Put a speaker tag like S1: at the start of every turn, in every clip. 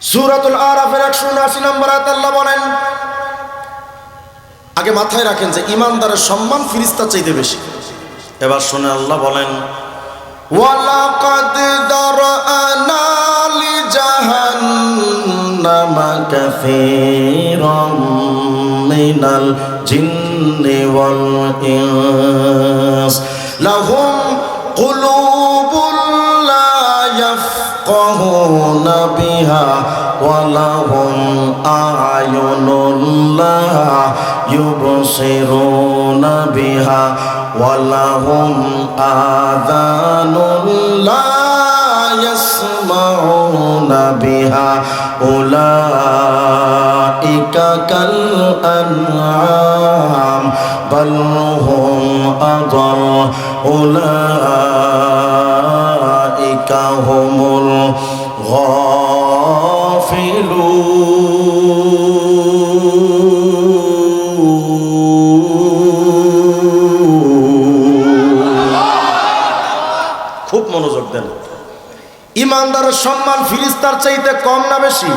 S1: সূরাতুল আরাফের 179 নম্বর আয়াতে আল্লাহ বলেন, আগে মাথায় রাখেন যে ইমানদারের সম্মান ফেরেশতার চাইতে বেশি। এবার শুনে আল্লাহ বলেন, ওয়ালাকাদ দারআনা লিজাহান্নামা কাসীরাম মিনাল জিন্নি ওয়াল ইনস লাহুম কুলুবুন লা ইয়াফকাহুনা বিহা ওয়া লাহুম আ'য়ুনুন লা ইউবসিরুনা বিহা ওয়া লাহুম আযানুন লা ইয়াসমাউনা বিহা উলাইকা কাল আনআম বাল হুম আদাল উলাইকা হুমুল খুব মনোযোগ দেন। ইমানদারের সম্মান ফেরেশতার চাইতে কম না বেশি?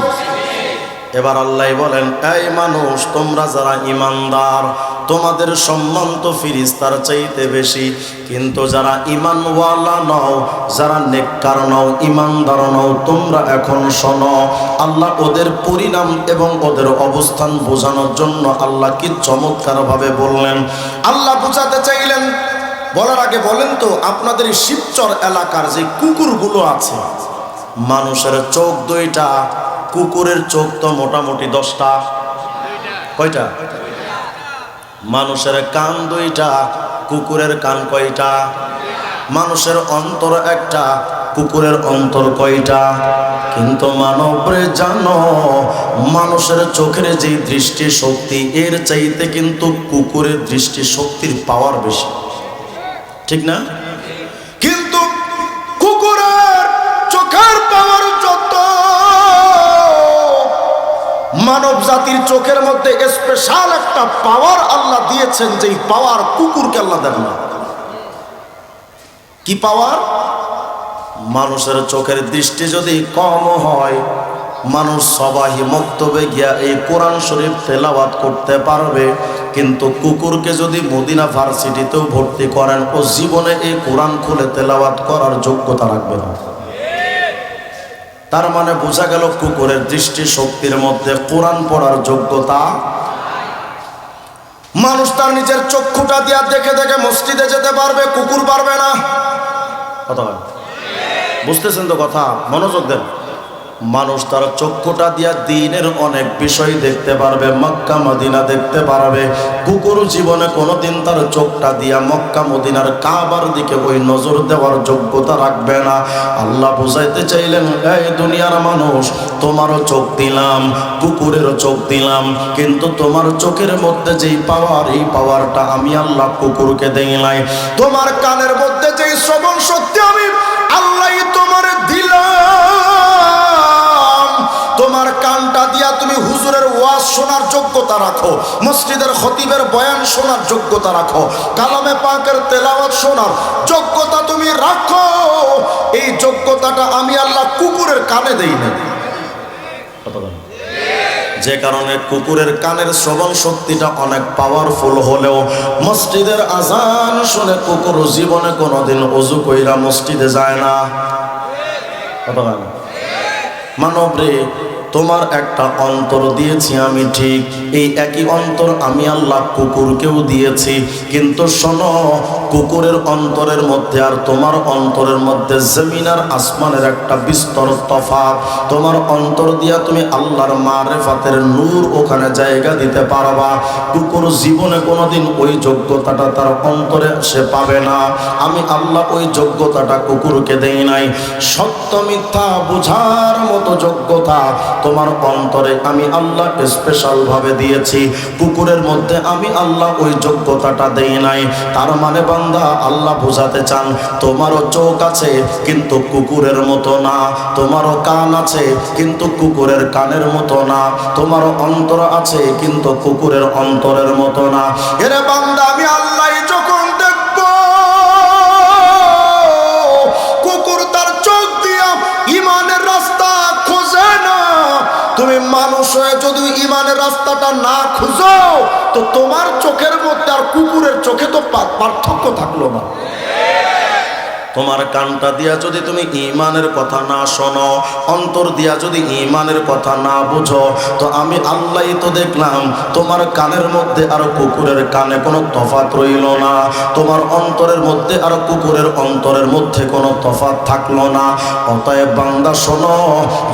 S1: এবার আল্লাহ বলেন, এই মানুষ, তোমরা যারা ইমানদার তোমাদের সম্মান তো ফেরেশতার চাইতে বেশি, কিন্তু যারা ইমানওয়ালা নও, যারা নেককার নও, ইমানদার নও, তোমরা এখন শোনো। আল্লাহ ওদের পরিণাম এবং ওদের অবস্থান বোঝানোর জন্য আল্লাহ কি চমৎকারভাবে বললেন। আল্লাহ বোঝাতে চাইলেন, বলার আগে বলেন তো, আপনাদের শিবচর এলাকার যে কুকুরগুলো আছে, মানুষের চোখ দুইটা, কুকুরের চোখ তো মোটামুটি 10টা। কয়টা? মানুষের কান দুইটা, কুকুরের কান কয়টা? মানুষের অন্তর একটা, কুকুরের অন্তর কয়টা? কিন্তু মানবরে জানো, মানুষের চোখের যে দৃষ্টি শক্তি, এর চাইতে কিন্তু কুকুরের দৃষ্টি শক্তির পাওয়ার বেশি, ঠিক না? কিন্তু কুকুরের চোখের পাওয়ার যত, মানব জাতির চোখের মধ্যে স্পেশাল একটা পাওয়ার আল্লাহ দিয়েছেন, যেই পাওয়ার কুকুরকে আল্লাহ দেন না। কি পাওয়ার? মানুষের চোখের দৃষ্টি যদি কম হয়, মানুষ সবাই মক্তবে গিয়া এই কোরআন শরীফ তেলাওয়াত করতে পারবে, কিন্তু কুকুরকে যদি মদিনা ভার্সিটিতেও ভর্তি করেন, ও জীবনে এই কোরআন খুলে তেলাওয়াত করার যোগ্যতা রাখবে না। তার মানে বোঝা গেল কুকুরের দৃষ্টি শক্তির মধ্যে কোরআন পড়ার যোগ্যতা। মানুষ তার নিজের চক্ষুটা দিয়া দেখে দেখে মসজিদে যেতে পারবে, কুকুর পারবে না। কথা বুঝতেছেন তো? কথা মনোযোগ দেন। মানুষ তার চক্ষুটা দিয়া দ্বীনের অনেক বিষয় দেখতে পারবে, মক্কা মদিনা দেখতে পারবে। কুকুর জীবনে কোনোদিন তার চোখটা দিয়া মক্কা মদিনার কাবার দিকে ওই নজর দেওয়ার যোগ্যতা রাখবে না। আল্লাহ বুঝাইতে চাইলেন, এই দুনিয়ার মানুষ, তোমারও চোখ দিলাম, কুকুরেরও চোখ দিলাম, কিন্তু তোমার চোখের মধ্যে যেই পাওয়ার, এই পাওয়ারটা আমি আল্লাহ কুকুরকে দেই নাই। তোমার কানের মধ্যে যেই শ্রবণ শক্তি আমি আল্লাহ তোমার দিলাম, তোমার কানটা দিয়া তুমি হুজুরের ওয়াজ শোনার যোগ্যতা রাখো, মসজিদের খতিবের বয়ান শোনার যোগ্যতা রাখো, কালামে পাকের তেলাওয়াত শোনার যোগ্যতা তুমি রাখো। এই যোগ্যতাটা আমি আল্লাহ কুকুরের কানে দেই না। যে কারণে কুকুরের কানের শ্রবণ শক্তিটা অনেক পাওয়ারফুল হলেও মসজিদের আজান শুনে কুকুর জীবনে কোনোদিন ওযু কইরা মসজিদে যায় না। মানব রে, তোমার একটা অন্তর দিয়েছি আমি, ঠিক এই একই অন্তর আমি আল্লাহ কুকুরকেও দিয়েছি, কিন্তু শোনো, কুকুরের অন্তরের মধ্যে আর তোমার অন্তরের মধ্যে জমিন আর আসমানের একটা বিস্তর তফাৎ। তোমার অন্তর দিয়া তুমি আল্লাহর মারিফাতের নূর ওখানে জায়গা দিতে পারবা, কুকুর জীবনে কোনোদিন ওই যোগ্যতাটা তার অন্তরে সে পাবে না। আমি আল্লাহ ওই যোগ্যতাটা কুকুরকে দেই নাই। সত্য মিথ্যা বুঝার মতো যোগ্যতা তোমার অন্তরে আমি আল্লাহ স্পেশাল ভাবে দিয়েছি, কুকুরের মধ্যে আমি আল্লাহ ওই যোগ্যতাটা দেই নাই। তার মানে বান্দা, আল্লাহ বোঝাতে চান, তোমারও চোখ আছে কিন্তু কুকুরের মতো না, তোমারও কান আছে কিন্তু কুকুরের কানের মতো না, তোমারও অন্তর আছে কিন্তু কুকুরের অন্তরের মতো না। এরে বান্দা, আমি আল্লাহ যখন দেখব কুকুর তার চোখ দিয়া ইমানের রাস্তা খোঁজে না, তুমি মানুষ হয়ে যদি ইমানের রাস্তাটা না খুঁজো তো তোমার চোখের মধ্যে আর কুকুরের চোখে তো পার্থক্য থাকলো না। তোমার কানটা দিয়া যদি তুমি ঈমানের কথা না শোনো, অন্তর দিয়া যদি ঈমানের কথা না বুঝো, তো আমি আল্লাহই তো দেখলাম তোমার কানের মধ্যে আর কুকুরের কানে কোনো তফাৎ রইল না, তোমার অন্তরের মধ্যে আর কুকুরের অন্তরের মধ্যে কোনো তফাৎ থাকলো না। অতএব বান্দা শোনো,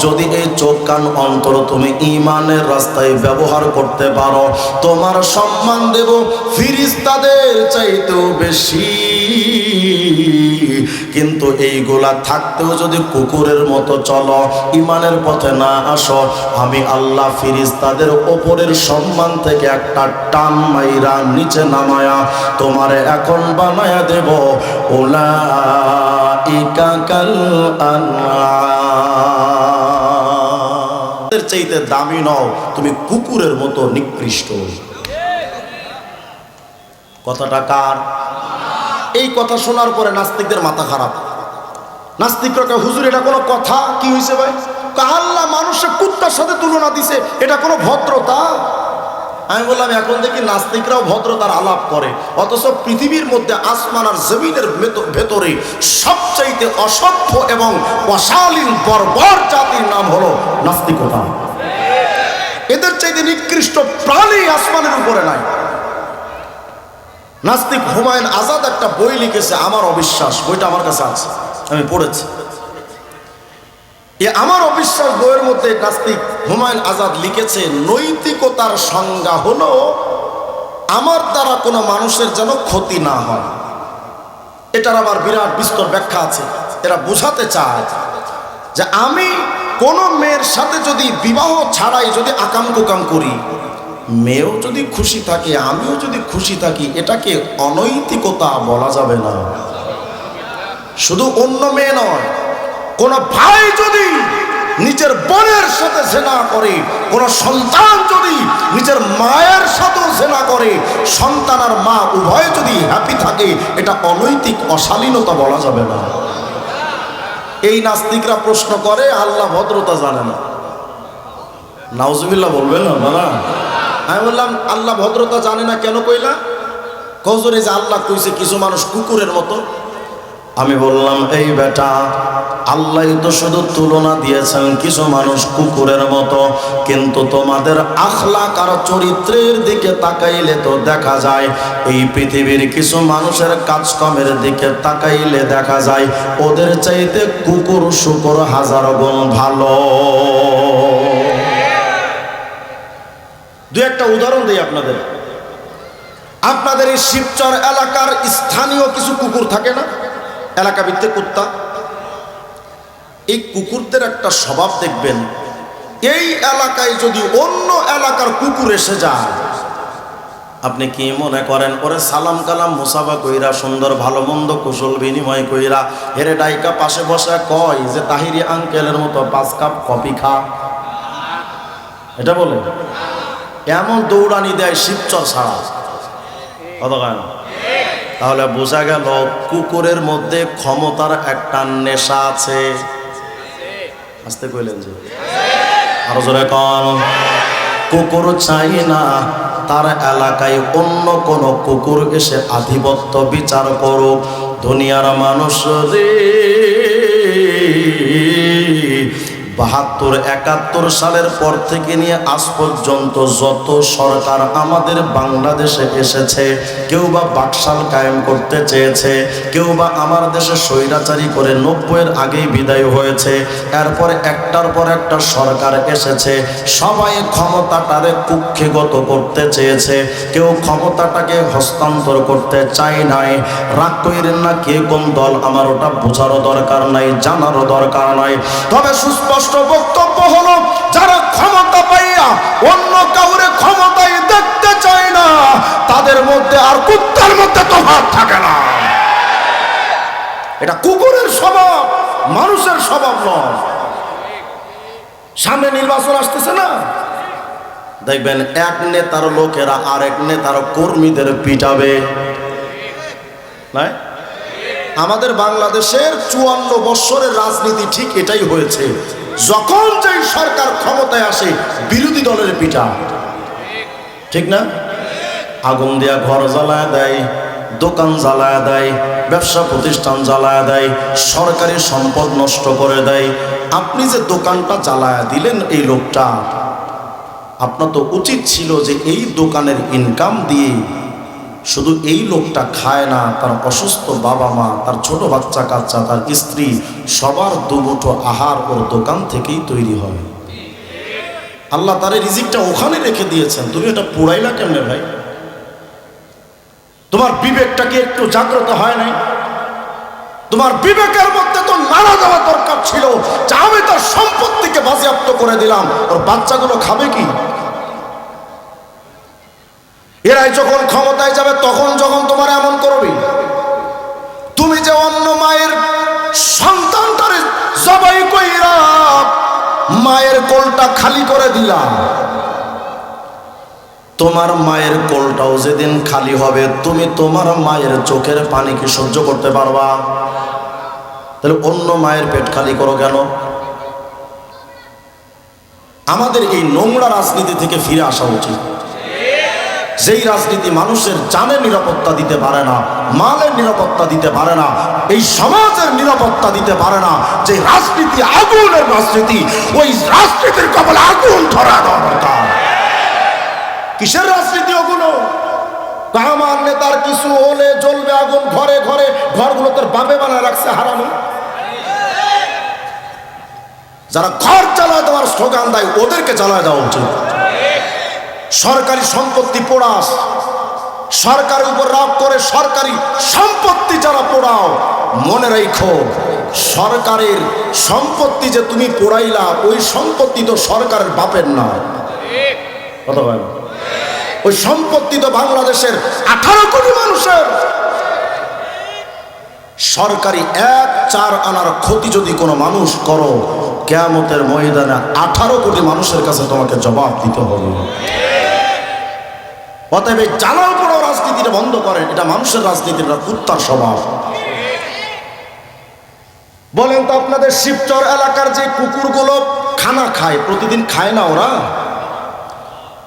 S1: যদি এই চোখ কান অন্তর তুমি ঈমানের রাস্তায় ব্যবহার করতে পারো, তোমার সম্মান দেব ফেরেশতাদের চাইতেও বেশি। কিন্তু এইগুলা থাকতেও যদি কুকুরের মতো চলো, ইমানের পথে না আসো, আমি আল্লাহ ফেরেশতাদের ওপরের সম্মান থেকে একটা টান মাইরা নিচে নামায়া তোমারে এখন বানায়া দেব উলাইকা কাল আনআম। এর চাইতে দামি নও, তুমি কুকুরের মতো নিকৃষ্ট। কথাটা কার? এই কথা শোনার পরে নাস্তিকদের মাথা খারাপ। নাস্তিকরা হুজুর এটা কোনো কথা? কি হয়েছে ভাই? আল্লাহ মানুষের কুত্তার সাথে তুলনা দিছে, এটা কোনো ভদ্রতা? আমি বললাম এখন দেখি নাস্তিকরাও ভদ্রতার আলাপ করে, অথচ পৃথিবীর মধ্যে আসমান আর জমিনের ভেতরে সবচাইতে অসভ্য এবং অশালীন বর্বর জাতির নাম হলো নাস্তিকতা। এদের চাইতে নিকৃষ্ট প্রাণী আসমানের উপরে নাই। নাস্তিক হুমায়ুন আজাদ একটা বই লিখেছে, আমার অবিশ্বাস, বইটা আমার কাছে আছে, আমি পড়েছি। আমার অবিশ্বাস বইয়ের মধ্যে নাস্তিক হুমায়ুন আজাদ লিখেছে, নৈতিকতার সংজ্ঞা হলো আমার দ্বারা কোনো মানুষের যেন ক্ষতি না হয়। এটার আবার বিরাট বিস্তর ব্যাখ্যা আছে। এরা বোঝাতে চায় যে আমি কোনো মেয়ের সাথে যদি বিবাহ ছাড়াই যদি আকাম কুকাম করি, মেয়েও যদি খুশি থাকে আমিও যদি খুশি থাকি, এটাকে অনৈতিকতা বলা যাবে না। শুধু অন্য মেয়ে নয়, কোন ভাই যদি নিজের বোনের সাথে জেনা করে, কোন সন্তান যদি নিজের মায়ের সাথেও জেনা করে, সন্তান আর মা উভয়ে যদি হ্যাপি থাকে, এটা অনৈতিক অশালীনতা বলা যাবে না। এই নাস্তিকরা প্রশ্ন করে আল্লাহ ভদ্রতা জানে না। নাউজুবিল্লাহ বলবেন না না? আমি বললাম আল্লাহ ভদ্রতা জানে না কেন কইলা? কজরে যে আল্লাহ কইছে কিছু মানুষ কুকুরের মতো। আমি বললাম এই বেটা, আল্লাহ তো শুধু তুলনা দিয়েছেন কিছু মানুষ কুকুরের মতো, কিন্তু তোমাদের আখলাক আর চরিত্রের দিকে তাকাইলে তো দেখা যায়, এই পৃথিবীর কিছু মানুষের কাজকর্মের দিকে তাকাইলে দেখা যায় ওদের চাইতে কুকুর শুকর হাজার গুণ ভালো। দু একটা উদাহরণ দিই আপনাদের। আপনাদের এই শিবচর এলাকার স্থানীয় কিছু কুকুর থাকে না, এলাকা ভিত্তিক কুত্তা। এই কুকুরদের একটা স্বভাব দেখবেন, এই এলাকায় যদি অন্য এলাকার কুকুর এসে যায়, আপনি কি মনে করেন ওরে সালাম কালাম মুসাফা কইরা সুন্দর ভালো মন্দ কুশল বিনিময় কইরা হেরে ডাইকা পাশে বসে কয় যে তাহিরি আঙ্কেলের মতো 5 কাপ কফি খা, এটা বলে? এমন দৌড়ানি দেয় শিবচর ছাড়া, কত কেন? তাহলে বোঝা গেল কুকুরের মধ্যে ক্ষমতার একটা নেশা আছে। আসতে কইলেন যে আরো জোরে কন। কুকুর চাই না তার এলাকায় অন্য কোন কুকুর এসে আধিপত্য বিচার করুক। দুনিয়ার মানুষ রে, 72-71 সালের পর থেকে নিয়ে আজ পর্যন্ত যত সরকার আমাদের বাংলাদেশে এসেছে, কেউ বা বাকশাল কায়েম করতে চেয়েছে, কেউ বা আমার দেশে স্বৈরাচারী করে 90-এর আগেই বিদায় হয়েছে, এরপরে একটার পর একটা সরকার এসেছে, সবাই ক্ষমতাটারে কুক্ষিগত করতে চেয়েছে, কেউ ক্ষমতাটাকে হস্তান্তর করতে চায় নাই। রাগ কইরেন না, কে কোন দল আমার ওটা বোঝারও দরকার নাই, জানারও দরকার নাই। তবে সুস্পষ্ট বক্তব্য হলো, যারা ক্ষমতা পাইয়া অন্য কাউরে ক্ষমতায় দেখতে চায় না, তাদের মধ্যে আর কুত্তার মধ্যে তফাৎ থাকে না। এটা কুকুরের স্বভাব, মানুষের স্বভাব নয়। সামনে নির্বাচন আসতেছে না, দেখবেন এক নেতার লোকেরা আরেক নেতার কর্মীদের পিটাবে, আমাদের বাংলাদেশের 54 বৎসরের রাজনীতি ঠিক এটাই হয়েছে, যখন যেই সরকার ক্ষমতায় আসে বিরোধী দলের পিঠা, ঠিক না? আগুন দিয়া ঘর জ্বালায় দেয়, দোকান জ্বালায় দেয়, ব্যবসা প্রতিষ্ঠান জ্বালায় দেয়, সরকারি সম্পদ নষ্ট করে দেয়। আপনি যে দোকানটা জ্বালায় দিলেন এই লোকটা, আপনার তো উচিত ছিল যে এই দোকানের ইনকাম দিয়ে শুধু এই লোকটা খায় না, তার অসুস্থ বাবা মা, তার ছোট বাচ্চা কাচ্চা, তার স্ত্রী, সবার দুমুঠো আহার ওর দোকান থেকেই তৈরি হয়। আল্লাহ তার রিজিকটা ওখানে রেখে দিয়েছেন, তুমি এটা পুরাইলা কেমনে ভাই? তোমার বিবেকটা কি একটু জাগ্রত হয় নাই? তোমার বিবেকের মধ্যে তো নাড়া দেওয়া দরকার ছিল যে আমি তার সম্পত্তিকে বাজেয়াপ্ত করে দিলাম, ওর বাচ্চাগুলো খাবে কি? এরাই যখন ক্ষমতায় যাবে তখন যখন তোমার এমন করবে, তুমি যে অন্য মায়ের সন্তানটারে জবাই কইরা মায়ের কোলটা খালি করে দিলা, তোমার মায়ের কোলটাও যেদিন খালি হবে তুমি তোমার মায়ের চোখের পানি কি সহ্য করতে পারবা? তাহলে অন্য মায়ের পেট খালি করো কেন? আমাদের এই নোংরা রাজনীতি থেকে ফিরে আসা উচিত, যেই রাজনীতি মানুষের জানের নিরাপত্তা দিতে পারে না, মালের নিরাপত্তা দিতে পারে না, এই সমাজের নিরাপত্তা দিতে পারে না, যে রাজনীতি আগুনের রাজনীতি, ওই রাজনীতির কপালে আগুন ধরা দেওয়া দরকার। কিসের রাজনীতি ওগুলো? আমার নেতার কিছু হলে জ্বলবে আগুন ঘরে ঘরে, ঘরগুলো তোর বাপে বানায় রাখছে হারানো। যারা ঘর চালায় দেওয়ার স্লোগান দেয় ওদেরকে চালায় দেওয়া উচিত। সরকারি সম্পত্তি পোড়াস, সরকারের উপর রাগ করে সরকারি সম্পত্তি যারা পোড়াও, মনে রাখো সরকারের সম্পত্তি যে তুমি পোড়াইলা, ওই সম্পত্তি তো সরকারের বাপের না। কথা বল, ওই সম্পত্তি তো বাংলাদেশের 18 কোটি মানুষের। সরকারি 1-4 আনার ক্ষতি যদি কোনো মানুষ করো, কিয়ামতের ময়দানে 18 কোটি মানুষের কাছে তোমাকে জবাব দিতে হবে। অতএব জ্বালাও পোড়াও রাজনীতিটা বন্ধ করেন, এটা মানুষের রাজনীতির কুত্তার স্বভাব। বলেন তো আপনাদের শিবচর এলাকার যে কুকুরগুলো খানা খায়, প্রতিদিন খায় না ওরা?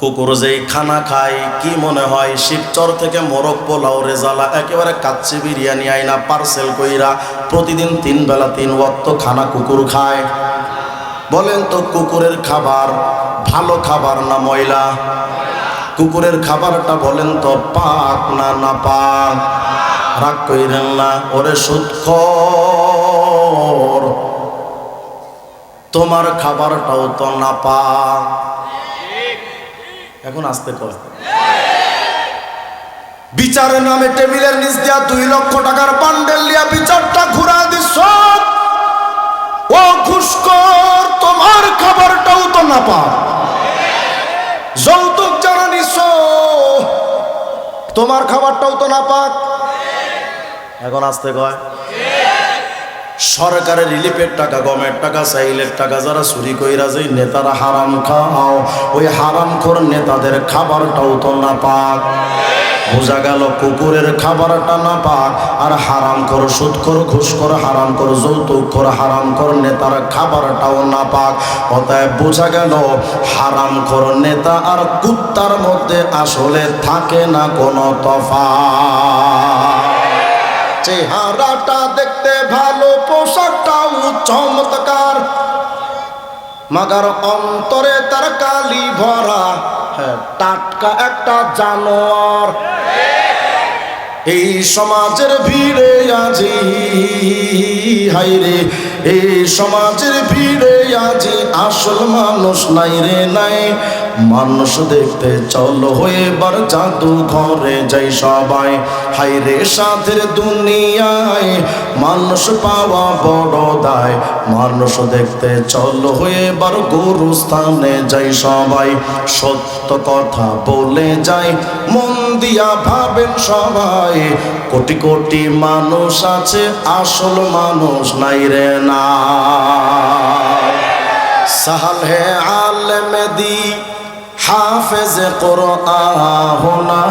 S1: কুকুর যেই খানা খায়, কি মনে হয় শিবচর থেকে মোরগ পোলাও রেজালা একেবারে কাচ্চি বিরিয়ানি আইনা পার্সেল কইরা প্রতিদিন 3 বেলা 3 ওয়াক্ত খানা কুকুর খায়? বলেন তো কুকুরের খাবার ভালো খাবার না ময়লা? কুকুরের খাবারটা বলেন তো পাক না নাপাক? রাগ কইরেন না, ওরে সুদখোর, তোমার খাবারটাও তো নাপাক। এখন আসতে কর, বিচারের নামে টেবিলের নিচ দিয়া 2 লক্ষ টাকার বান্ডেল লিয়া বিচারটা ঘুরা দিছ। ও ঘুষখোর, তোমার খাবারটাও তো নাপাক। যৌতুক যারা নিছ, তোমার খাবারটাও তো নাপাক। এখন আসতে কয়, সরকারের রিলিফের টাকা, গমের টাকা, চাইলের টাকা যারা চুরি কইরা যে নেতারা হারাম খাও, ওই হারামখোর নেতাদের খাবারটাও তো নাপাক। বোঝা গেল কুকুরের খাবারটা নাপাক, আর হারামখোর, সুদখোর, ঘুষখোর, হারামখোর, যৌতুকখোর, হারামখোর নেতার খাবারটাও নাপাক। অতএব বোঝা গেল হারামখোর নেতা আর কুত্তার মধ্যে আসলে থাকে না কোনো তফাৎ। চেহারাটা দেখতে ভালো, পোশাকটাও চমৎকার, মাগার অন্তরে তার কালি ভরা, টাটকা একটা জানোয়ার। এই সমাজের ভিড়ে আজি, হাইরে এই সমাজের ভিড়ে আজি আসল মানুষ নাই রে নাই। মানুষ দেখতে চলো এবার জাদু ঘরে যাই সবাই, হাইরে সাধের দুনিয়ায় মানুষ পাওয়া বড় দায়। মানুষ দেখতে চলো এবার গুরুস্থানে যাই সবাই, সত্য কথা বলে যাই মন দিয়া ভাবেন সবাই। কোটি কোটি মানুষ আছে, আসল মানুষ নাই রে না। সাহাল হে আলেম দি হাফেজ কোরআন হোনা,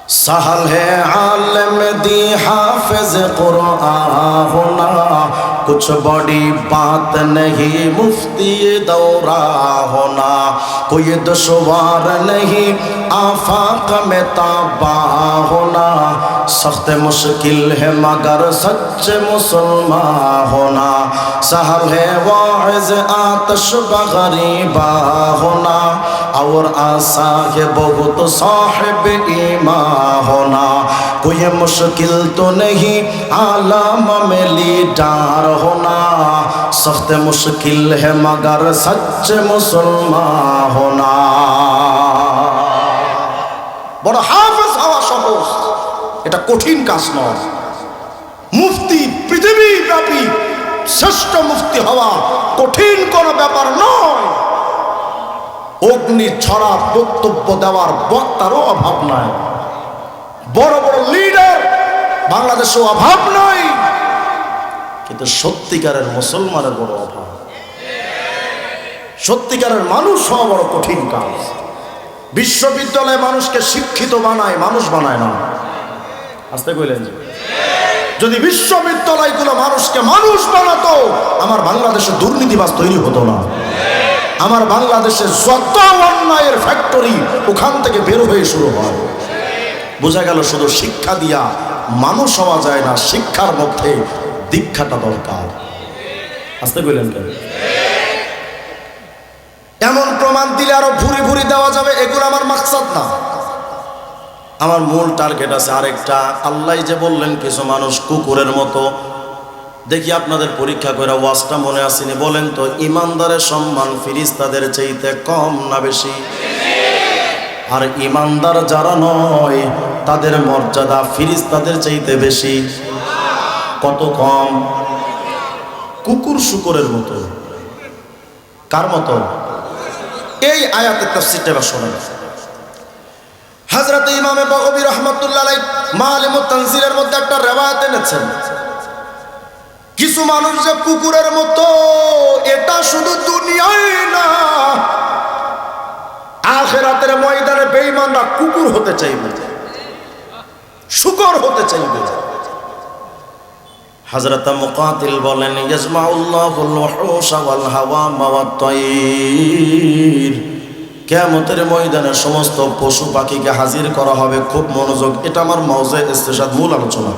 S1: सहल है आलम दी हाफिज कुरान होना, कुछ बड़ी बात नहीं मुफ्ती दौरा होना, कोई दुश्वार नहीं आफाक में ताबा होना, सख्त मुश्किल है मगर सच्चे मुसलमान होना, सहल है वाइज आतश बगरीबा होना, और आसा है बहुत साहिब ईमान होना, कोई मुश्किल तो नहीं आलम में लीडर होना, सख्त मुश्किल है मगर सच्चे मुसलमान होना। বড় হাফেজ হওয়া সহজ, এটা কঠিন কাজ নয়। মুফতি পৃথিবীব্যাপী শ্রেষ্ঠ মুফতি হওয়া কঠিন কোনো ব্যাপার নয়। অগ্নি ছড়া বক্তব্য দেওয়ার বক্তারও অভাব নাই, বড় বড় লিডার বাংলাদেশেও অভাব নাই, কিন্তু সত্যিকারের মুসলমানের বড় অভাব। সত্যিকারের মানুষ হওয়া বড় কঠিন কাজ। বিশ্ববিদ্যালয়ে মানুষকে শিক্ষিত বানায়, মানুষ বানায় না। আসতে কইলেন যদি বিশ্ববিদ্যালয়গুলো মানুষকে মানুষ বানাতো, আমার বাংলাদেশে দুর্নীতিবাজ তৈরি হতো না। আমার বাংলাদেশে যত অন্যায়ের ফ্যাক্টরি ওখান থেকে বের হয়ে শুরু হয়। বোঝা গেল শুধু শিক্ষা দিয়া মানুষ হওয়া যায় না, শিক্ষার মধ্যে দীক্ষাটা দরকার। আসতে কইলেন কেন? এমন প্রমাণ দিলে আরো ভুরি ভুরি দেওয়া যাবে, এগুলো আমার মাকসাদ না। আমার মূল টার্গেট আছে আরেকটা। আল্লাহ যে বললেন কিছু মানুষ কুকুরের মতো, দেখি আপনাদের পরীক্ষা করে ওয়াজটা মনে আসেনি? বলেন তো, ইমানদারের সম্মান ফেরেশতাদের চাইতে কম না বেশি? আর ইমানদার যারা নয় তাদের মর্যাদা ফেরেশতাদের চাইতে বেশি। কত কম? কুকুর শুকরের মতো। কার মতো? এই আয়াতের তাফসীরটা এবার শোনেন। হযরত ইমামে বগবী রাহমাতুল্লাহ আলাইহি মাআলিমুত তানজিলের মধ্যে একটা riwayat এনেছেন, কিছু মানুষ যে কুকুরের মতো, এটা শুধু দুনিয়ায় না, আখিরাতের ময়দানে বেঈমানরা কুকুর হতে চাইবে, শুকর হতে চাইবে। হযরত মুকাতিল বলেন, ইয়াজমাউল্লাহুল ওয়াহুশা ওয়াল হাওয়ামা ওয়াত তায়র, কিয়ামতের ময়দানে সমস্ত পশু পাখিকে হাজির করা হবে। খুব মনোযোগ, এটা আমার মাউজে ইস্তেশাদ, মূল আলোচনা।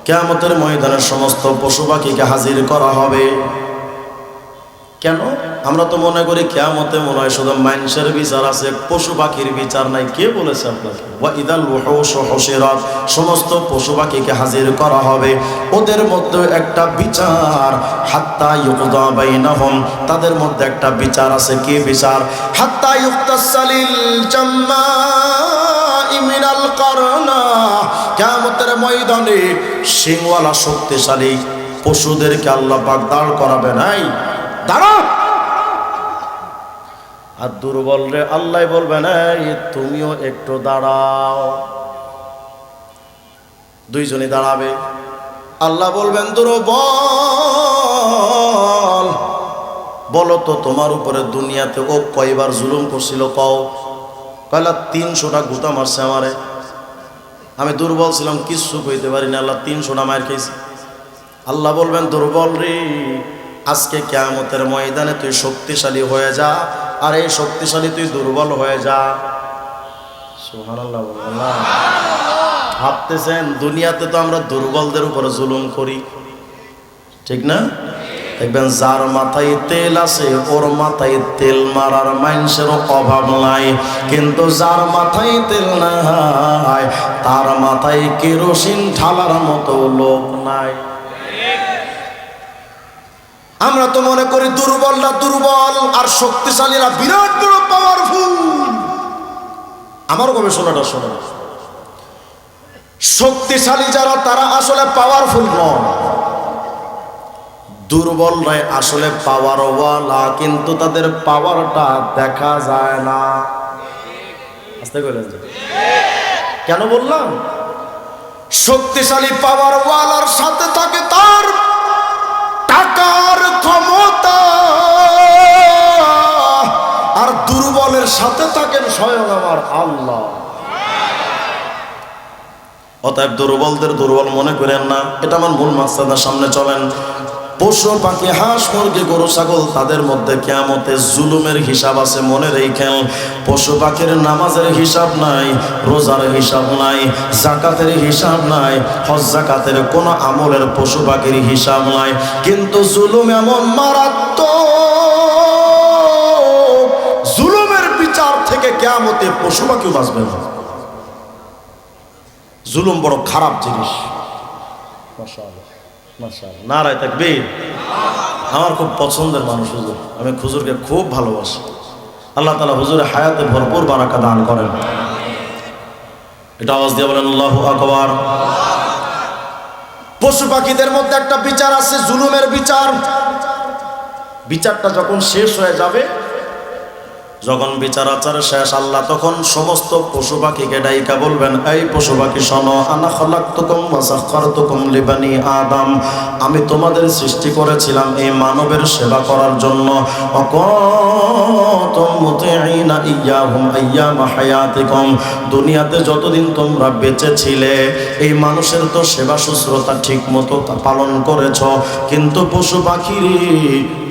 S1: কিয়ামতের ময়দানে সমস্ত পশু পাখিকে হাজির করা হবে। কেন? আমরা তো মনে করি কিয়ামতে মনে হয় শুধু মানুষের বিচার আছে, পশু পাখির বিচার নাই। কে বলেছে আপনাকে? ওয়া ইদাল ওয়াহুশু হুশিরাত, সমস্ত পশু পাখিকে হাজির করা হবে, ওদের মধ্যে একটা বিচার, হাত্তা ইউকদা বাইনাহুম, তাদের মধ্যে একটা বিচার আছে। কি বিচার? হাত্তা ইউকতাসালিল জাম্মাই মিনাল কারনা, কিয়ামতের ময়দানে সিংওয়ালা শক্তিশালী পশুদেরকে আল্লাহ পাক দাঁড় করাবে। নাই দাঁড়া, আর দুর্বল রে আল্লাহ বলবেন এই তুমিও একটু দাঁড়াও। দুইজনই দাঁড়াবে। আল্লাহ বলবেন দুর্বল, বলো তো তোমার উপরে দুনিয়াতে ও কয়বার জুলুম করছিল? কও। কয়লা 300টা গুতা মারছে আমারে, আমি দুর্বল ছিলাম, কিচ্ছু কইতে পারি না, আল্লাহ 300টা মার খেয়েছি। আল্লাহ বলবেন দুর্বল রে, আজকে কিয়ামতের ময়দানে তুই শক্তিশালী হয়ে যা, আর এই শক্তিশালী তুই দুর্বল হয়ে যা। সুবহানাল্লাহ। ভাবতেছেন দুনিয়াতে তো আমরা দুর্বলদের উপরে জুলুম করি, ঠিক না? দেখবেন যার মাথায় তেল আছে ওর মাথায় তেল মারার মানুষেরও অভাব নাই, কিন্তু যার মাথায় তেল নাই তার মাথায় কেরোসিন ঢালার মতো লোক নাই। আমরা তো মনে করি দুর্বলরা দুর্বল আর শক্তিশালীরা বিরাট বড় পাওয়ারফুল। আমার গবেষণাটা শোনো, শক্তিশালী যারা তারা আসলে পাওয়ারফুল নয়, দুর্বলরাই আসলে পাওয়ারওয়ালা, কিন্তু তাদের পাওয়ারটা দেখা যায় না। আস্তে কইলেন কেন বললাম? শক্তিশালী পাওয়ারওয়ালার সাথে থাকে তার টাকার ক্ষমতা, আর দুর্বলের সাথে থাকেন স্বয়ং আমার আল্লাহ। অতএব দুর্বলদের দুর্বল মনে করেন না, এটা আমার মূল মাকসাদের সামনে চলেন। পশু পাখি, হাঁস মুরগি গরু ছাগল, তাদের মধ্যে কিয়ামতে জুলুমের হিসাব আছে, মনে রেখেন। পশু পাখির নামাজের হিসাব নাই, রোজার হিসাব নাই, জাকাতের হিসাব নাই, হজ জাকাতের কোনো আমলের পশু পাখির হিসাব নাই। কিন্তু জুলুম এমন মারাত্মক, জুলুমের বিচার থেকে কিয়ামতে পশু পাখিও বাঁচবে না। জুলুম বড় খারাপ জিনিস। মাশাআল্লাহ মাশাআল্লাহ, নারায়ে তাকবীর। আমার খুব পছন্দের মানুষ হুজুর, আমি হুজুরকে খুব ভালোবাসি। আল্লাহ তাআলা হুজুরের হায়াতে ভরপুর বারাকা দান করেন। এটা আওয়াজ দিয়ে বলেন আল্লাহু আকবার। পশু পাখিদের মধ্যে একটা বিচার আছে, জুলুমের বিচার। বিচারটা যখন শেষ হয়ে যাবে, যখন বিচার আচার শেষ, আল্লাহ তখন সমস্ত পশু পাখিকে ডাইকা বলবেন, এই পশু পাখি শোনো, আনা খালাকতুকুম ওয়া সাখখারতুকুম লিবানি আদম, আমি তোমাদের সৃষ্টি করেছিলাম এই মানবের সেবা করার জন্য। অকুনতুম মুতিঈনা ইয়্যাহুম আইয়ামা হায়াতিকুম, দুনিয়াতে যতদিন তোমরা বেঁচে ছিলে এই মানুষের তো সেবা শুশ্রূষা ঠিক মতো পালন করেছ, কিন্তু পশু পাখির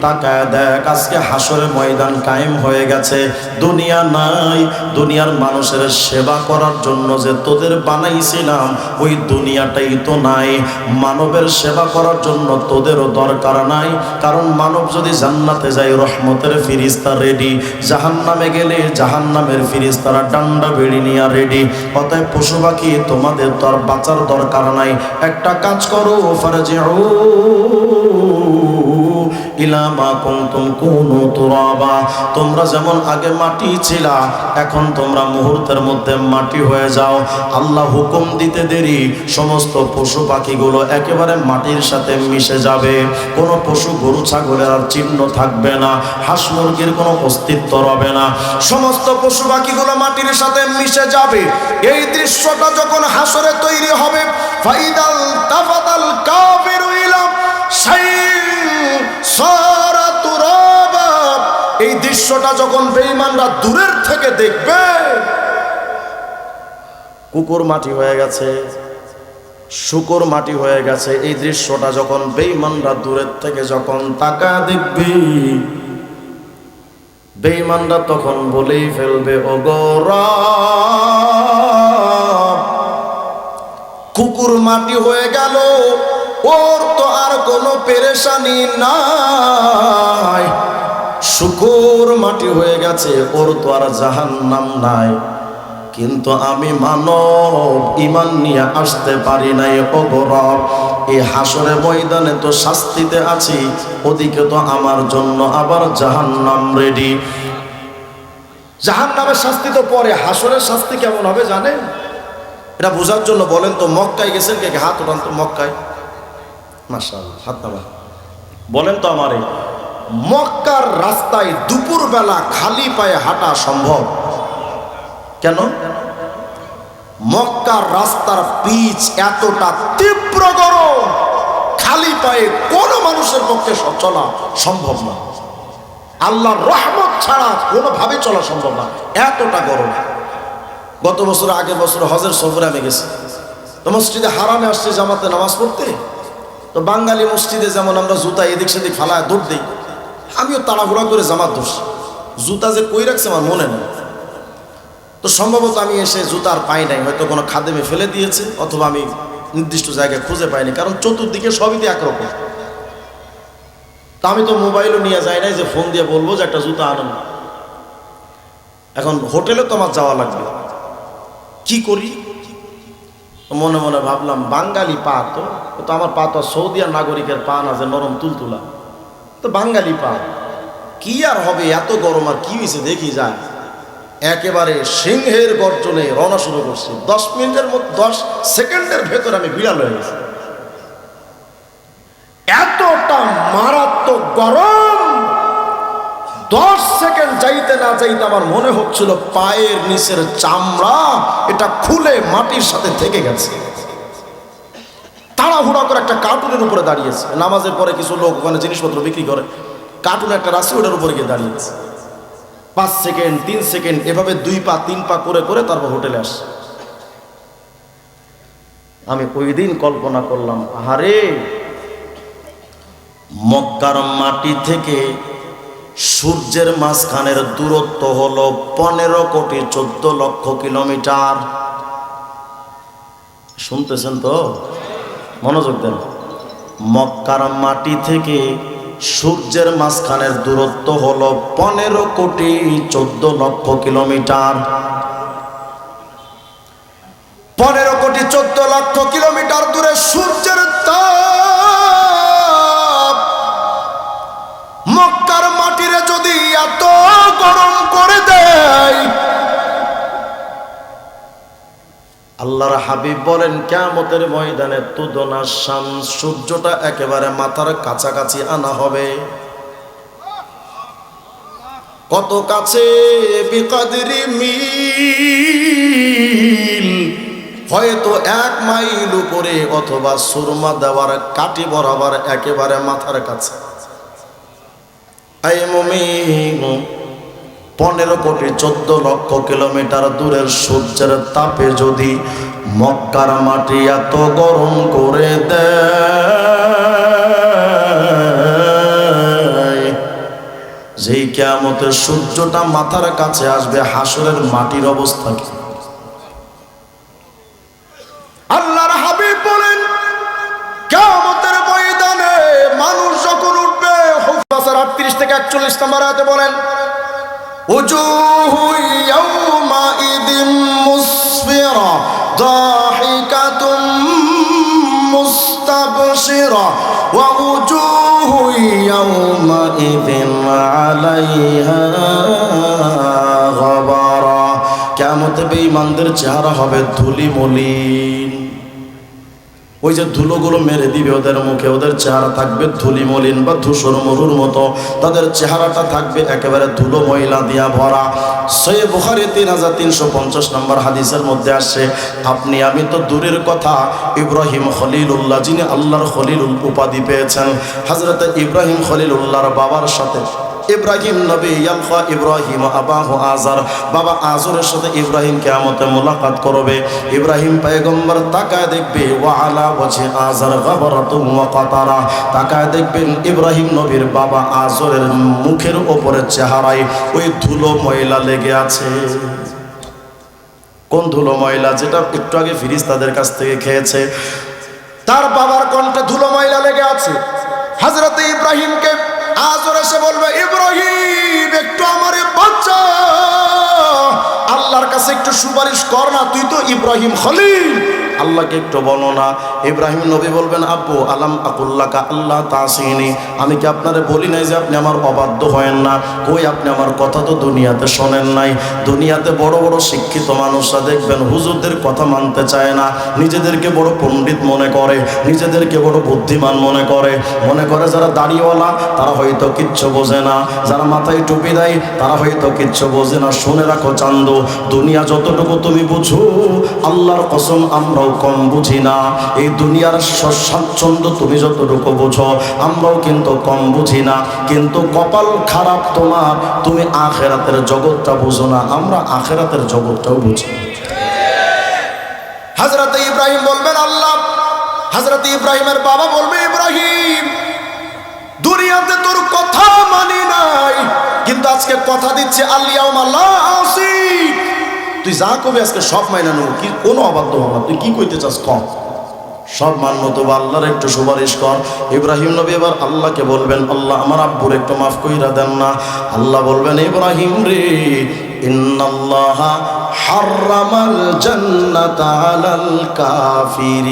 S1: তাকায় দেখ, আজকে হাসরের ময়দান কায়েম হয়ে গেছে, দুনিয়া নাই। দুনিয়ার মানুষের সেবা করার জন্য যে তোদের বানাইছিলাম ওই দুনিয়াটাই তো নাই। মানবের সেবা করার জন্য তোদেরও দরকার নাই, কারণ মানব যদি জান্নাতে যায় রহমতের ফিরিস্তা রেডি, জাহান্নামে গেলে জাহান্নামের ফিরিস্তারা ডান্ডা বেড়ি নিয়ে রেডি। অতএব পশু পাখি তোমাদের তো আর বাঁচার দরকার নাই, একটা কাজ করো, ফারজিউ ইলা মা কুনতুম কুনু তুরাবা, তোমরা যেমন আগে মাটি ছিলা এখন তোমরা মুহূর্তের মধ্যে মাটি হয়ে যাও। আল্লাহ হুকুম দিতে দেরি, সমস্ত পশু পাখিগুলো একেবারে মাটির সাথে মিশে যাবে। কোনো পশু গরু ছাগলের আর চিহ্ন থাকবে না, হাঁস মুরগির কোনো অস্তিত্ব রবে না, সমস্ত পশু পাখিগুলো মাটির সাথে মিশে যাবে। এই দৃশ্যটা যখন হাসরে তৈরি হবে, ফাইদাল তাফাতাল কাফিরু ইলা এই দৃশ্যটা যখন বেঈমানরা দূরের থেকে দেখবে, কুকুর মাটি হয়ে গেছে, শুকর মাটি হয়ে গেছে, এই দৃশ্যটা যখন বেঈমানরা দূরের থেকে যখন তাকায় দেখবে, বেঈমানরা তখন বলেই ফেলবে, ও রব, কুকুর মাটি হয়ে গেল, ওর তো আর কোনো পেরেশানি নাই, শুকর মাটি হয়ে গেছে, ওর তো আর জাহান্নাম নাই, কিন্তু আমি মানব ঈমান নিয়ে আসতে পারি নাই। ও রব, এই হাসরের ময়দানে তো শাস্তিতে আছি, ওদিকে তো আমার জন্য আবার জাহান্নাম রেডি। জাহান্নামের শাস্তি তো পরে, হাসরের শাস্তি কেমন হবে জানেন? এটা বোঝার জন্য বলেন তো, মক্কায় গেছেন কে? হাত উঠান তো। মক্কায়, মাশাআল্লাহ, হাত নামান। বলেন তো আমারে, মক্কার রাস্তায় দুপুর বেলা খালি পায়ে হাঁটা সম্ভব? কেন? মক্কার রাস্তার পিচ এতটা তীব্র গরম, খালি পায়ে কোনো মানুষের পক্ষে চলা সম্ভব না। আল্লাহর রহমত ছাড়া কোনোভাবে চলা সম্ভব না, এতটা গরম। গত বছর, আগের বছর হজের সফরে আমি গেছি, তো মসজিদে হারামে আসছে জামাতে নামাজ পড়তে। তো বাঙালি মসজিদে যেমন আমরা জুতা এদিক সেদিক ফালায় দৌড় দিই, আমিও তাড়াহুড়া করে জামাত ধরছি, জুতা যে কই রাখছে আমার মনে নেই। তো সম্ভবত আমি এসে জুতার পাই নাই, হয়তো কোনো খাদেমে ফেলে দিয়েছে, অথবা আমি নির্দিষ্ট জায়গায় খুঁজে পাইনি, কারণ চতুর্দিকে সবই তো একরকম। তা আমি তো মোবাইলও নিয়ে যাই নাই যে ফোন দিয়ে বলবো যে একটা জুতা আনেন। এখন হোটেলে তো আমার যাওয়া লাগবে, কি করি? মনে মনে ভাবলাম, বাঙালি পা তো, আমার পা তো সৌদি আর নাগরিকের পা না যে নরম তুলতুলা, তো বাঙালি পা, কি আর হবে, এত গরম আর কি হয়েছে দেখি যায়। একেবারে সিংহের গর্জনে রওনা শুরু করছি। 10 মিনিটের মধ্যে, 10 সেকেন্ডের ভেতর আমি বিড়াল হয়ে গেছি। এতটা মারাত্মক গরম, 10 সেকেন্ড যাইতে না যাইতে আমার মনে হচ্ছিল পায়ের নিচের চামড়া এটা খুলে মাটির সাথে থেকে গেছে। তাড়াহুড়া করে একটা কার্টুনের উপরে দাঁড়িয়েছে, নামাজের পরে কিছু লোক ওখানে জিনিসপত্র বিক্রি করে, কার্টুন একটা রাশি ওটার উপরে গিয়ে দাঁড়িয়েছে। 5 সেকেন্ড, 3 সেকেন্ড, এভাবে 2 পা 3 পা করে করে তারপর হোটেলে আসছে। আমি ওই দিন কল্পনা করলাম, আহারে মক্কার মাটি থেকে সূর্যের মাঝখানের দূরত্ব হলো 15,14,00,000 কিলোমিটার। শুনতেছেন তো? মনোযোগ দেন। মক্কার মাটি থেকে সূর্যের মাঝখানের দূরত্ব হলো 15,14,00,000 কিলোমিটার। 15,14,00,000 কিলোমিটার দূরে সূর্যের তাপ মক্কার মাটিরে যদি এত গরম করে দেয়, আল্লাহর হাবিব বলেন কিয়ামতের ময়দানে তুদনা শামস, সূর্যটা একেবারে মাথার কাছাকাছি আনা হবে। কত কাছে? বিকদরি মিল, হয়তো 1 মাইল উপরে, অথবা সুরমা দেওয়ার কাটি বরাবর একেবারে মাথার কাছে। এই মুমিন, 15,14,00,000 কিলোমিটার দূরের সূর্যের তাপে যদি মক্কার মাটি এত গরম করে দেয়, যেই কিয়ামতের সূর্যটা মাথার কাছে আসবে, হাসরের মাটির অবস্থা কি? আল্লাহর হাবিব বলেন কিয়ামতের ময়দানে মানুষ যখন উঠবে, হুফাসার 38 থেকে 41 নম্বর আয়াতে বলেন, উজুহু ইয়াওমাইদিন মুসফিরা দাহিকাতুম মুস্তাবশিরা ওয়া উজুহু ইয়াওমাইদিন আলাইহা গাবারা। কিয়ামতে বেঈমানদের চেহারা হবে ধুলি মলিন। ওই যে ধুলোগুলো মেরে দিবে ওদের মুখে, ওদের চেহারা থাকবে ধুলি মলিন বা ধূসর মরুর মতো, তাদের চেহারাটা থাকবে একেবারে ধুলো ময়লা দিয়া ভরা। সহিহ বুখারী 3350 নম্বর হাদিসের মধ্যে আসছে, আপনি আমি তো দূরের কথা, ইব্রাহিম খলিলুল্লাহ, যিনি আল্লাহর খলিল উপাধি পেয়েছেন, হযরত ইব্রাহিম খলিলুল্লাহর বাবার সাথে ইব্রাহিম নবী ইয়ালকা ইব্রাহিম আবাহু আজার, বাবা আজরের সাথে ইব্রাহিম কিয়ামতে মুলাকাত করবে। ইব্রাহিম পয়গম্বর তাকায় দেখবে, ওয়া আলা ওয়াজহি আজার গাবরাতুন ওয়া কাতারা, তাকায় দেখবেন ইব্রাহিম নবীর বাবা আজরের মুখের উপরে চেহারায় ওই ধুলো ময়লা লেগে আছে। কোন ধুলো ময়লা? যেটা একটু আগে ফেরেশতাদের কাছ থেকে খেয়েছে, তার বাবার কণ্ঠে ধুলো ময়লা লেগে আছে। হযরত ইব্রাহিমকে আজর এসে বলবে, ইব্রাহিম একটু আমারে বাঁচা, আল্লাহর কাছে একটু সুপারিশ কর না, তুই তো ইব্রাহিম খলিল, আল্লাহকে একটু বলো না। ইব্রাহিম নবী বলবেন, আব্বু আলাম আকুল্লাকা আল্লাহ তাসিনি, আমি কি আপনারে বলি নাই যে আপনি আমার অবাধ্য হয়েন না? কই, আপনি আমার কথা তো দুনিয়াতে শোনেন নাই। দুনিয়াতে বড় বড় শিক্ষিত মানুষরা দেখবেন হুজুরদের কথা মানতে চায় না, নিজেদেরকে বড় পণ্ডিত মনে করে, নিজেদেরকে বড় বুদ্ধিমান মনে করে যারা দাড়িওয়ালা তারা হয়তো কিচ্ছু বোঝে না, যারা মাথায় টুপি দেয় তারা হয়তো কিচ্ছু বোঝে না। শুনে রাখো চান্দু, দুনিয়া যতটুকু তুমি বুঝো, আল্লাহর কসম আমরাও কম বুঝি না। এই দুনিয়ার স্বাচ্ছন্দ্য তুমি যতটুকু বুঝো, আমরাও কিন্তু কম বুঝি না। কিন্তু কপাল খারাপ তোমার, তুমি আখেরাতের জগৎটা বুঝো না, আমরা আখেরাতের জগৎটাও বুঝি। হযরত ইব্রাহিম বলবেন আল্লাহ, হযরত ইব্রাহিমের বাবা বলবে, ইব্রাহিম দুনিয়াতে তোর কথা মানি নাই, কিন্তু আজকে কথা দিচ্ছে আল-ইয়াউমা লা আসি, তুই যা কবি আজকে সব মাইনা নেব, কি কোনো অবাধ্য হব না, তুই কি কইতে চাস কম, সব মানব তো, আল্লাহর একটু সুপারিশ কর। ইব্রাহিম নবী এবার আল্লাহকে বলবেন, আল্লাহ আমার আব্বুর একটু মাফ কইরা দেন না। আল্লাহ বলবেন, ইব্রাহিম রে, ইন্নাল্লাহা হাররামাল জান্নাতা আলাল কাফিরিন।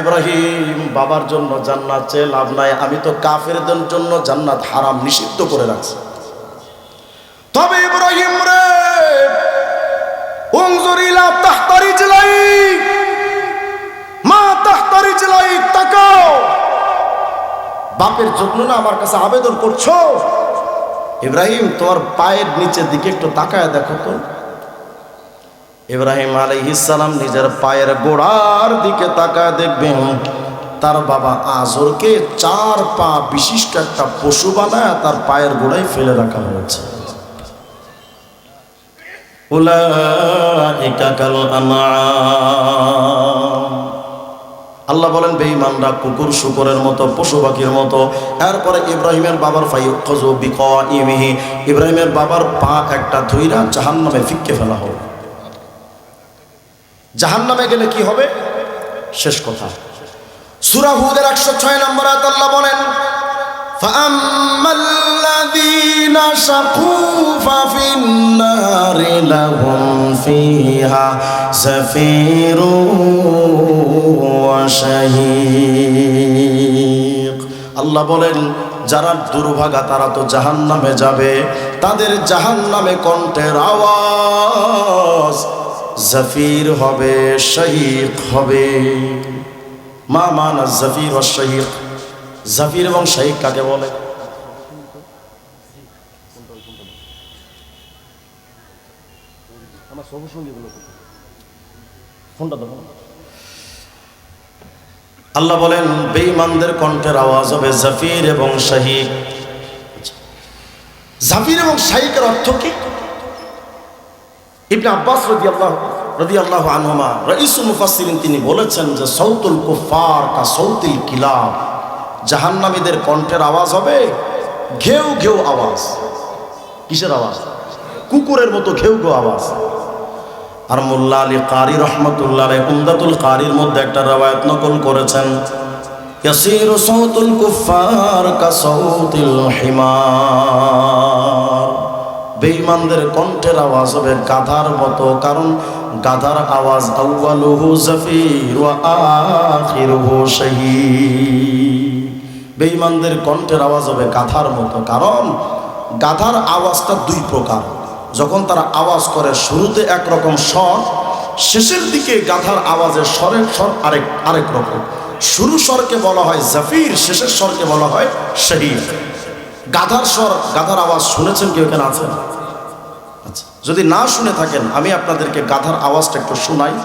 S1: ইব্রাহিম, বাবার জন্য জান্নাত চেয়ে লাভ নাই, আমি তো কাফেরদের জন্য জান্নাত হারাম নিষিদ্ধ করে রাখছি। তবে ইব্রাহিম রে, উনজুর ইলা তাহতা রিজলাই, মা তাহতা রিজলাই, তাকাও, বাপের জন্য না আমার কাছে আবেদন করছো? ইব্রাহিম তোমার পায়ের নিচের দিকে একটু তাকায় দেখো তো। ইব্রাহিম আলাইহিস সালাম নিজের পায়ের গোড়ার দিকে তাকায় দেখবেন তার বাবা আজরকে 4 পা বিশিষ্ট একটা পশু বানায় তার পায়ের গোড়ায় ফেলে রাখা হয়েছে। উলাইকা কাল আনআম। আল্লাহ বলেন বেঈমানরা কুকুর শুকরের মতো, পশু পাখির মতো। এরপরে ইব্রাহিমের বাবার ফায়ুখাযু বিকাইমিহি, ইব্রাহিমের বাবার পা একটা ধুইরা জাহান্নামে ফিক্কে ফেলা হবে। জাহান্নামে গেলে কি হবে শেষ কথা। সূরা হুদের 106 নম্বর আয়াত আল্লাহ বলেন ফাআম্মাল্লাযীনা শাকু ফাফিন্নারি লাহুম ফিহা যাফিরুন ওয়া শাহীক। আল্লাহ বলেন যারা দুর্ভাগা তারা তো জাহান্নামে যাবে, তাদের জাহান্নামে কণ্ঠের আওয়াজ জাফির হবে, শাহীক হবে। মা মানা জাফির ওয়া শাহীক, জাফির এবং শাহীক কাকে বলে? আল্লাহ বলেন বেঈমানদের কণ্ঠের আওয়াজ হবে জাফির এবং শাহীক। জাফির এবং শাহীকের অর্থ কি? ইবনে আব্বাস রাদিয়াল্লাহু আনহুমা রাইসুল মুফাসসিরিন তিনি বলেছেন যে সাউতুল কুফার কা সাউতিল কিলাব, জাহান্নামীদের কণ্ঠের আওয়াজ হবে ঘেউ ঘেউ আওয়াজ। কিসের আওয়াজ? কুকুরের মতো ঘেউ ঘেউ আওয়াজ। আর মোল্লা আলী কারি রহমতুল্লাহ আলাইহি উমদাতুল কারির মধ্যে একটা রওয়ায়াত নকল করেছেন, ইয়াসিরু সাউতুল কুফার কা সাউতিল হিমার, বেঈমানদের কণ্ঠের আওয়াজ হবে গাধার মতো, কারণ গাধার আওয়াজ আউয়ালুহু জাফির ওয়া আখিরুহু শাহীক। বেঈমানদের কণ্ঠের আওয়াজ হবে গাধার মতো, কারণ গাধার আওয়াজটা দুই প্রকার। যখন তারা আওয়াজ করে শুরুতে একরকম স্বর, শেষের দিকে গাধার আওয়াজের স্বরের স্বর আরেক রকম। শুরু স্বরকে বলা হয় জাফির, শেষের স্বরকে বলা হয় শাহীক। গাধার স্বর, গাধার আওয়াজ শুনেছেন কেউ এখানে আছেন? আচ্ছা, যদি না শুনে থাকেন আমি আপনাদেরকে গাধার আওয়াজটা একটু শোনাই,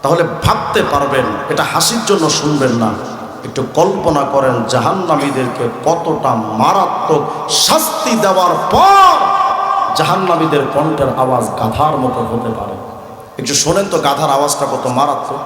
S1: তাহলে ভাবতে পারবেন। এটা হাসির জন্য শুনবেন না, একটু কল্পনা করেন জাহান্নামীদেরকে কতটা মারাত্মক শাস্তি দেওয়ার পর জাহান্নামীদের কণ্ঠের আওয়াজ গাধার মতো হতে পারে। একটু শোনেন তো গাধার আওয়াজটা কত মারাত্মক।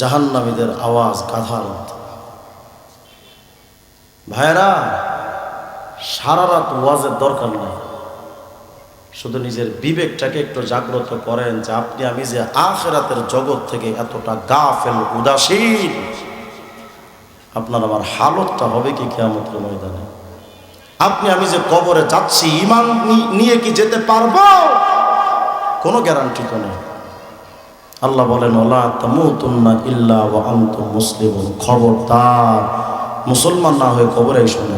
S1: জাহান্নামীদের আওয়াজ গাধার মতো। ভাইরা, সারা রাত ওয়াজের দরকার নাই, শুধু নিজের বিবেকটাকে একটু জাগ্রত করেন যে আপনি আমি যে আখিরাতের জগৎ থেকে এতটা গাফেল উদাসীন, আপনার আমার হালতটা হবে কি কিয়ামতের ময়দানে? আপনি আমি যে কবরে যাচ্ছি ঈমান নিয়ে কি যেতে পারবো? কোনো গ্যারান্টি তো নেই। আল্লাহ বলেন ওয়ালা তামুতুন্না ইল্লা ওয়া আনতুম মুসলিমুন, খবরদার মুসলমান না হয়ে কবরে এসো না।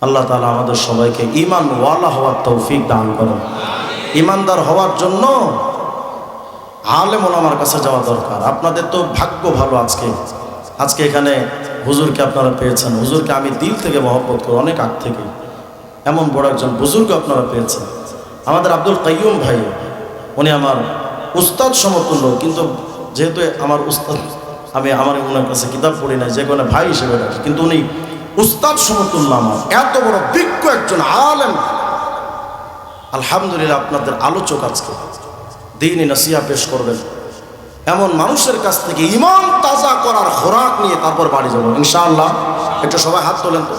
S1: আল্লাহ তাআলা আমাদের সবাইকে ঈমান ওয়ালা হওয়ার তৌফিক দান করেন। ঈমানদার হওয়ার জন্য আলেম ওলামার কাছে যাওয়া দরকার। আপনাদের তো ভাগ্য ভালো, আজকে এখানে হুজুরকে আপনারা পেয়েছেন। হুজুরকে আমি দিল থেকে মহব্বত করি, অনেক আগ থেকে। এমন বড় একজন বুজুর্গ আপনারা পেয়েছেন। আমাদের আব্দুল কাইয়ুম ভাই, উনি আমার উস্তাদ সমতুল্য, কিন্তু যেহেতু আমার উস্তাদ, আমি ওনার কাছে কিতাব পড়ি না, যে কোনো ভাই হিসেবে রাখি, কিন্তু উনি উস্তাদ সমতুল্য। আমার এত বড় বিজ্ঞ একজন আলেম। আলহামদুলিল্লাহ, আপনাদের আলোচক আজকে দ্বীনি নসিহা পেশ করবেন। এমন মানুষের কাছ থেকে ঈমান তাজা করার খোরাক নিয়ে তারপর বাড়ি যাবো ইনশাআল্লাহ। একটু সবাই হাত তোলেন তো।